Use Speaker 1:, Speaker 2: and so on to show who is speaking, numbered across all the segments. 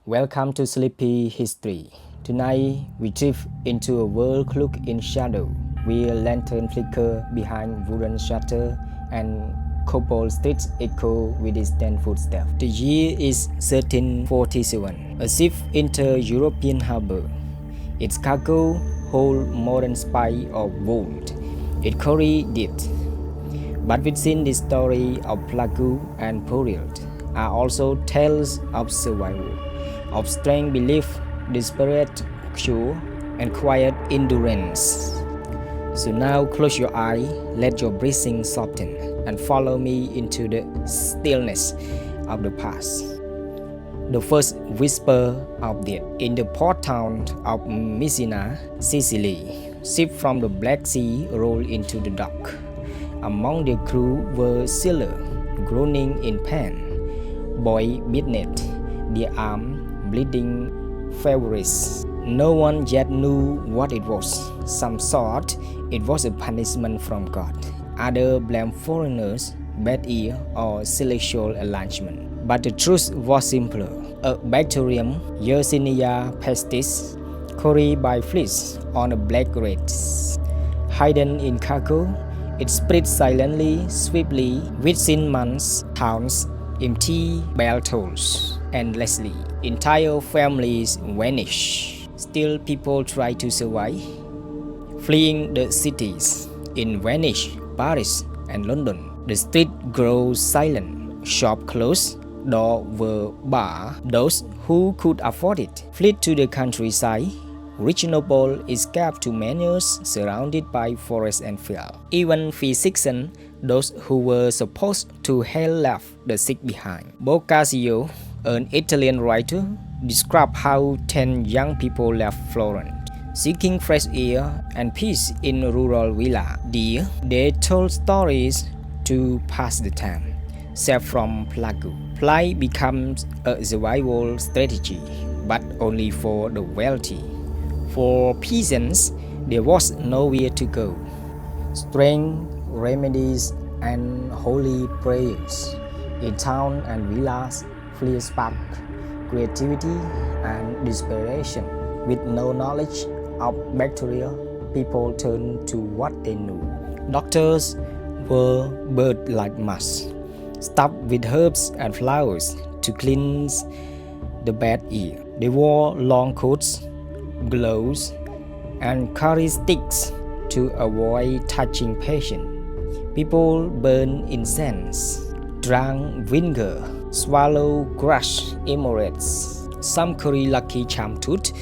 Speaker 1: Welcome to Sleepy History. Tonight we drift into a world cloaked in shadow, where lantern flicker behind wooden shutter and cobble streets echo with distant footsteps. The year is 1347. A ship enters European harbor. Its cargo hold modern spy of gold. It carries debt. But within the story of plague and peril are also tales of survival, of strength belief, desperate cure, and quiet endurance. So now close your eye, let your breathing soften, and follow me into the stillness of the past. The first whisper of death in the port town of Messina, Sicily. Ships from the Black Sea rolled into the dock. Among the crew were sailors groaning in pain, boys beneath their arms bleeding feverish. No one yet knew what it was. Some thought it was a punishment from God. Others blamed foreigners, bad air, or celestial alignment. But the truth was simpler. A bacterium, Yersinia pestis, carried by fleas on a black race, hidden in cargo. It spread silently, swiftly. Within months, towns empty, bell tolls endlessly. Entire families vanish. Still, people try to survive, fleeing the cities. In Venice, Paris, and London, the street grows silent. Shop closed, doors were barred. Those who could afford it fled to the countryside. Rich noble escaped to manors surrounded by forest and field. Even physicians, those who were supposed to help, left the sick behind. Boccaccio, an Italian writer, described how 10 young people left Florence, seeking fresh air and peace in a rural villa. There, they told stories to pass the time, safe from plague. Flight becomes a survival strategy, but only for the wealthy. For peasants, there was nowhere to go. Strength, remedies, and holy prayers. In town and villas, fear sparked creativity and desperation. With no knowledge of bacteria, people turned to what they knew. Doctors were burned like mush, stuffed with herbs and flowers to cleanse the bad air. They wore long coats, gloves, and carried sticks to avoid touching patients. People burned incense, drank vinegar, swallowed crushed emeralds. Some carry lucky charm tooth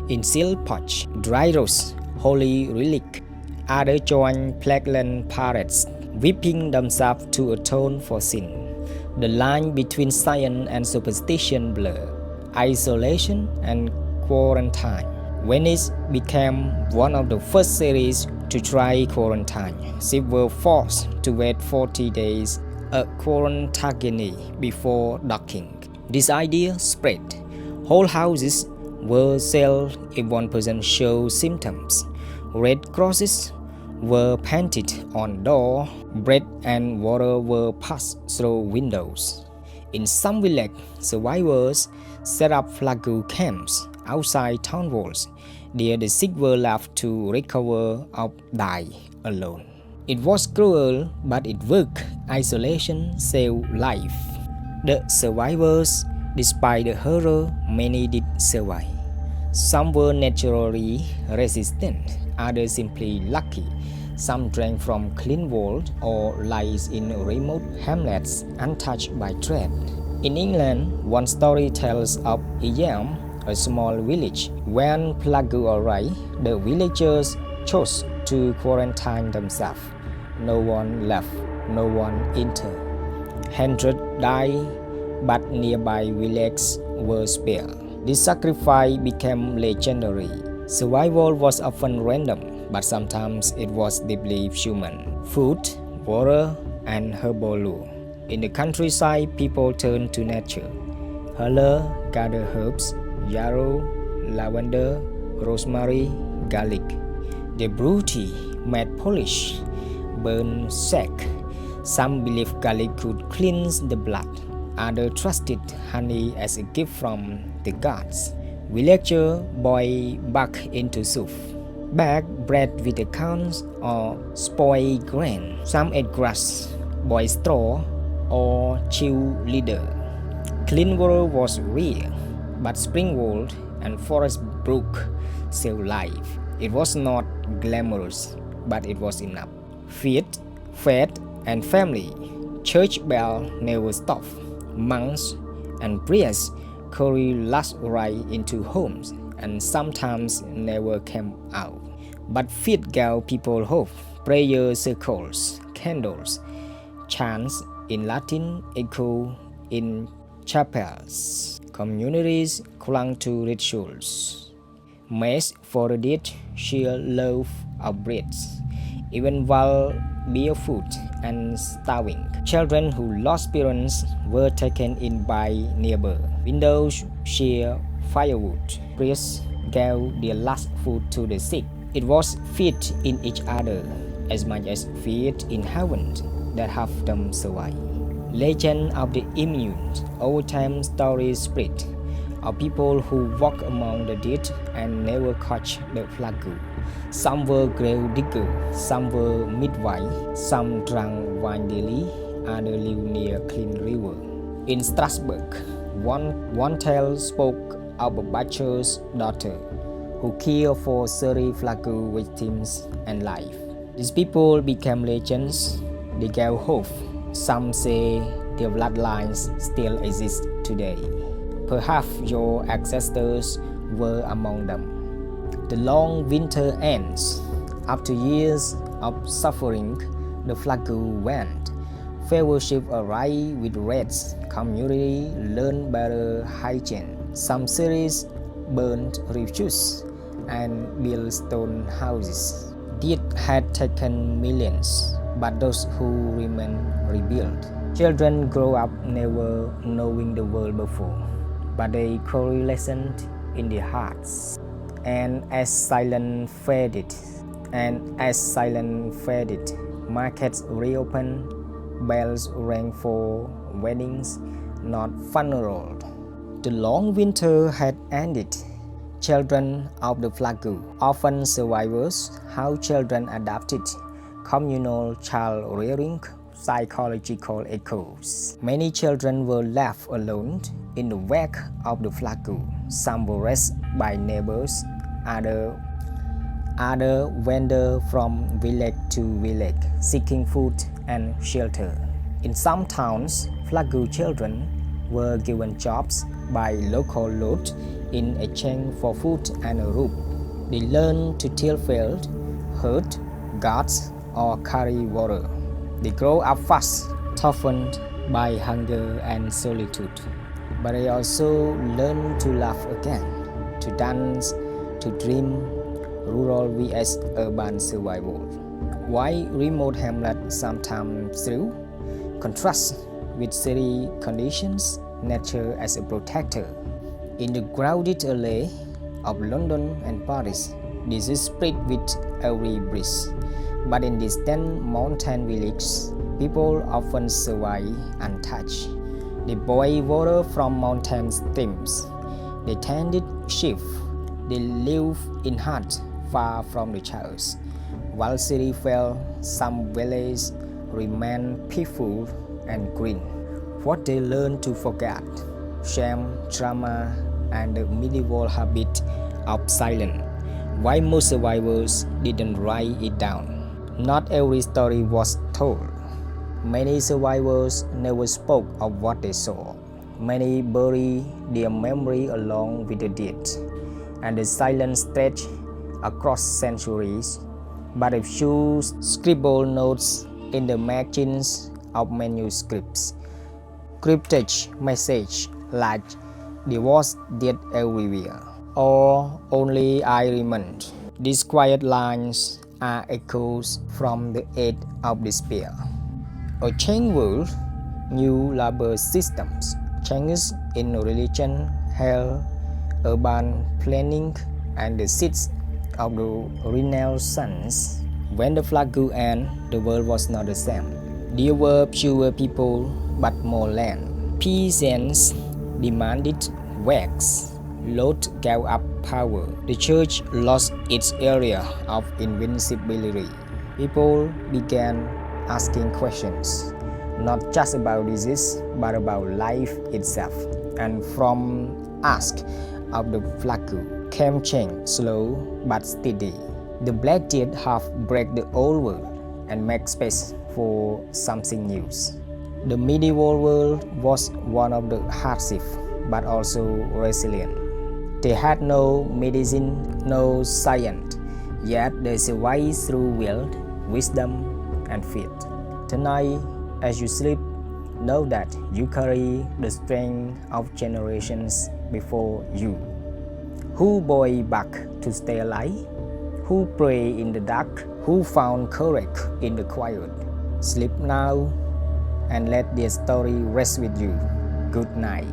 Speaker 1: in silk pouch, dry rose, holy relic. Others join plague-land parades, whipping themselves to atone for sin. The line between science and superstition blurred. Isolation and quarantine. Venice became one of the first cities to try quarantine. Ships were forced to wait 40 days at quarantine before docking. This idea spread. Whole houses were sealed if one person showed symptoms. Red crosses were painted on doors. Bread and water were passed through windows. In some villages, survivors set up plague camps outside town walls. There the sick were left to recover or die alone. It was cruel, but it worked. Isolation saved life. The survivors, despite the horror, many did survive. Some were naturally resistant, others simply lucky. Some drank from clean water or lived in remote hamlets untouched by threat. In England, one story tells of Eyam, a small village. When plague arrived, the villagers chose to quarantine themselves. No one left, no one entered. Hundreds died, but nearby villages were spared. This sacrifice became legendary. Survival was often random, but sometimes it was deeply human. Food, water, and herbal lore. In the countryside, people turned to nature. Healers gathered herbs, yarrow, lavender, rosemary, garlic. They brewed tea, made polish, burned sack. Some believed garlic could cleanse the blood. Others trusted honey as a gift from the gods. Villager boil back into soup. Bake bread with acorns or spoiled grain. Some ate grass, boiled straw, or chew leather. Clean water was rare, but spring water and forest brook saved life. It was not glamorous, but it was enough. Faith, and family. Church bell never stopped. Monks and priests carried last right into homes and sometimes never came out. But faith gave people hope. Prayer circles, candles, chants in Latin echo in chapels. Communities clung to rituals. Mass for the dead, sheer loaf of bread, even while barefoot and starving. Children who lost parents were taken in by neighbors. Widows shared firewood. Priests gave their last food to the sick. It was faith in each other as much as faith in heaven that helped them survive. Legend of the immune. Old-time stories spread of people who walk among the dead and never catch the plague. Some were grave diggers, some were midwives, some drank wine daily, others lived near clean river. In Strasbourg, one tale spoke of a butcher's daughter who cared for 30 plague victims and life. These people became legends. They gave hope. Some say their bloodlines still exist today. Perhaps your ancestors were among them. The long winter ends. After years of suffering, the plague went. Fellowship arrived with rats. Community learned better hygiene. Some cities burned refuges and built stone houses. Death had taken millions, but those who remained rebuilt. Children grow up never knowing the world before, but they carry lessons in their hearts. And as silence faded, markets reopened, bells rang for weddings, not funerals. The long winter had ended. Children of the plague, often survivors, how children adapted, communal child rearing, psychological echoes. Many children were left alone in the wake of the plague. Some were raised by neighbors, others wandered from village to village, seeking food and shelter. In some towns, plague children were given jobs by local lords in exchange for food and a roof. They learned to till fields, herd, guards, or carry water. They grow up fast, toughened by hunger and solitude. But they also learn to laugh again, to dance, to dream, rural vs urban survival. Why remote hamlet sometimes thrive? Contrast with city conditions, nature as a protector. In the crowded alley of London and Paris, disease spread with every breeze. But in distant mountain villages, people often survive untouched. They boil water from mountain streams. They tended sheep. They live in huts far from the church. While city fell, some villages remained peaceful and green. What they learned to forget: shame, trauma, and the medieval habit of silence. Why most survivors didn't write it down? Not every story was told. Many survivors never spoke of what they saw. Many buried their memory along with the dead, and the silence stretched across centuries. But a few scribbled notes in the margins of manuscripts. Cryptic message like "there was death everywhere" or "only I remained." These quiet lines are echoes from the age of despair. A changed world, new labor systems, changes in religion, health, urban planning, and the seeds of the Renaissance. When the plague ended, the world was not the same. There were fewer people but more land. Peasants demanded wax. Lot gave up power. The church lost its area of invincibility. People began asking questions, not just about disease, but about life itself. And from ask of the flaku came change, slow but steady. The Black Death have break the old world and make space for something new. The medieval world was one of the hardship, but also resilient. They had no medicine, no science, yet they survived through will, wisdom, and faith. Tonight, as you sleep, know that you carry the strength of generations before you. Who boy back to stay alive? Who pray in the dark? Who found courage in the quiet? Sleep now and let their story rest with you. Good night.